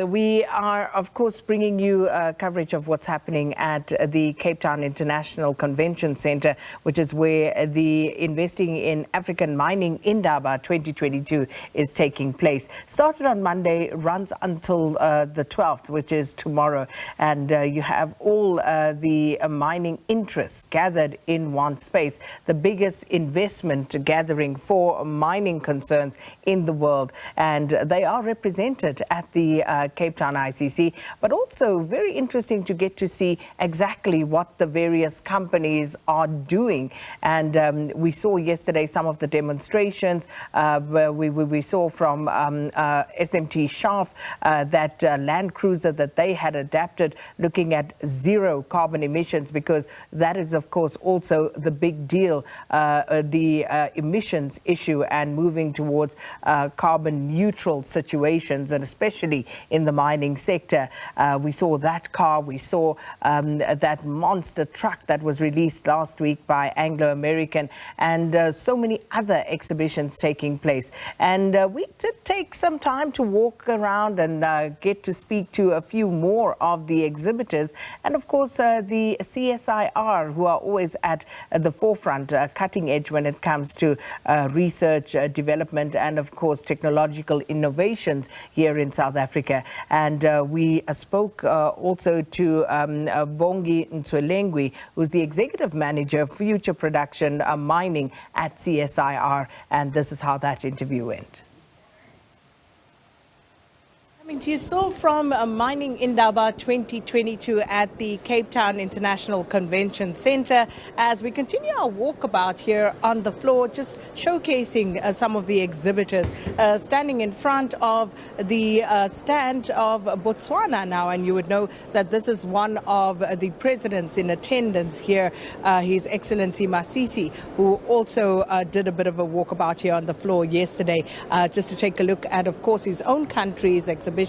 We are, of course, bringing you coverage of what's happening at the Cape Town International Convention Centre, which is where the Investing in African Mining Indaba 2022 is taking place. Started on Monday, runs until the 12th, which is tomorrow. And you have all the mining interests gathered in one space, the biggest investment gathering for mining concerns in the world. And they are represented at the Cape Town ICC, but also very interesting to get to see exactly what the various companies are doing. And we saw yesterday some of the demonstrations where we saw from SMT Shaft that Land Cruiser that they had adapted, looking at zero carbon emissions, because that is, of course, also the big deal, the emissions issue, and moving towards carbon neutral situations, and especially in the mining sector. We saw that car, we saw that monster truck that was released last week by Anglo American, and so many other exhibitions taking place. And we did take some time to walk around and get to speak to a few more of the exhibitors, and of course the CSIR, who are always at the forefront, cutting edge when it comes to research, development, and of course technological innovations here in South Africa. And we spoke also to Bongi Ntsoelengoe, who's the Executive Manager of Future Production Mining at CSIR, and this is how that interview went. You saw from Mining Indaba 2022 at the Cape Town International Convention Centre. As we continue our walkabout here on the floor, just showcasing some of the exhibitors, standing in front of the stand of Botswana now, and you would know that this is one of the presidents in attendance here, His Excellency Masisi, who also did a bit of a walkabout here on the floor yesterday, just to take a look at, of course, his own country's exhibition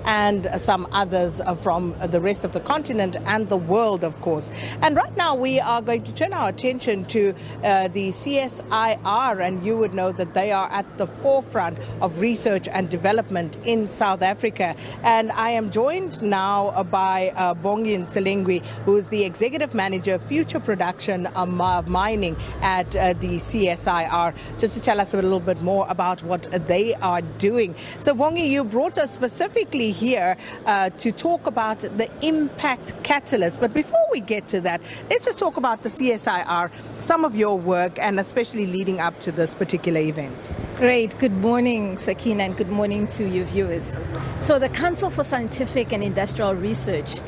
and some others from the rest of the continent and the world, of course. And right now we are going to turn our attention to the CSIR, and you would know that they are at the forefront of research and development in South Africa. And I am joined now by Bongi Ntsoelengoe, who is the Executive Manager of Future Production Mining at the CSIR, just to tell us a little bit more about what they are doing. So Bongi, you brought us specifically here to talk about the impact catalyst. But before we get to that, let's just talk about the CSIR, some of your work, and especially leading up to this particular event. Great. Good morning, Sakina, and good morning to your viewers. So the Council for Scientific and Industrial Research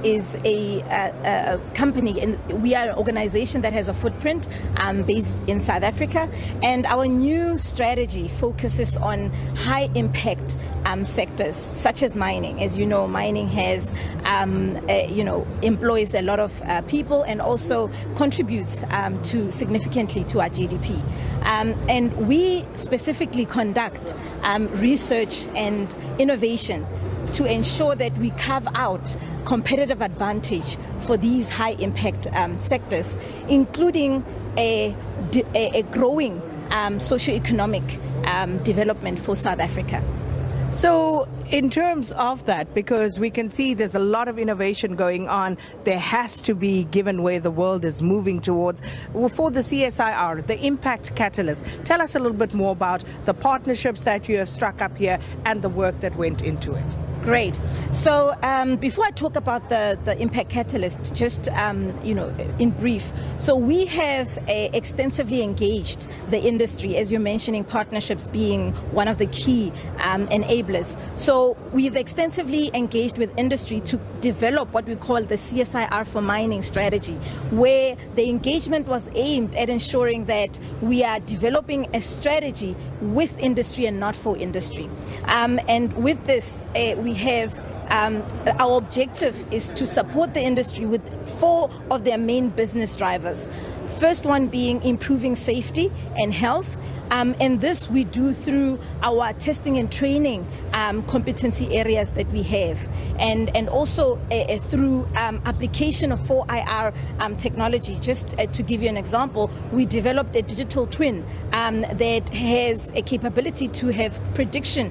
is a company, and we are an organization that has a footprint based in South Africa, and our new strategy focuses on high impact sectors such as mining. As you know, mining has employs a lot of people and also contributes significantly to our GDP. And we specifically conduct research and innovation to ensure that we carve out competitive advantage for these high impact sectors, including a growing socio-economic development for South Africa. So in terms of that, because we can see there's a lot of innovation going on, there has to be, given where the world is moving towards, for the CSIR, the impact catalyst. Tell us a little bit more about the partnerships that you have struck up here and the work that went into it. Great. So before I talk about the impact catalyst, just in brief, so we have extensively engaged the industry, as you're mentioning, partnerships being one of the key enablers. So we've extensively engaged with industry to develop what we call the CSIR for mining strategy, where the engagement was aimed at ensuring that we are developing a strategy with industry and not for industry. And with this, we have our objective is to support the industry with 4 of their main business drivers. First one being improving safety and health. And this we do through our testing and training competency areas that we have, and also through application of 4IR technology. Just to give you an example, we developed a digital twin that has a capability to have prediction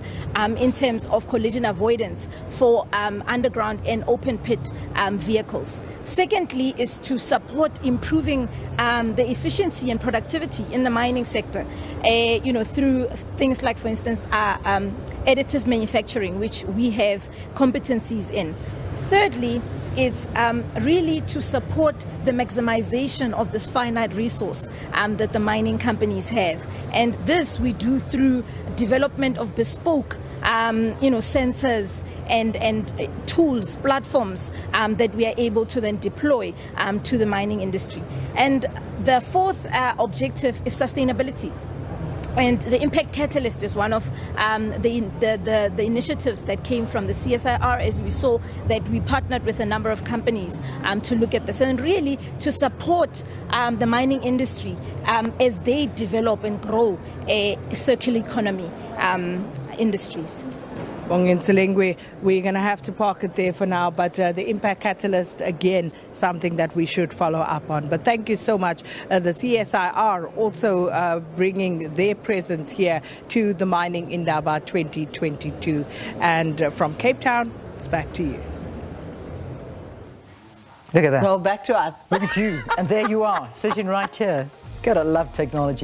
in terms of collision avoidance for underground and open pit vehicles. Secondly is to support improving the efficiency and productivity in the mining sector, through things like, for instance, additive manufacturing, which we have competencies in. Thirdly, it's really to support the maximization of this finite resource that the mining companies have. And this we do through development of bespoke sensors and tools, platforms that we are able to then deploy to the mining industry. And the fourth objective is sustainability. And the Impact Catalyst is one of the initiatives that came from the CSIR, as we saw that we partnered with a number of companies to look at this and really to support the mining industry as they develop and grow a circular economy industries. Bongi Ntsoelengoe, we're going to have to park it there for now, but the Impact Catalyst, again, something that we should follow up on. But thank you so much. The CSIR also bringing their presence here to the Mining Indaba 2022. And from Cape Town, it's back to you. Look at that. Well, back to us. Look at you. And there you are, sitting right here. Gotta love technology.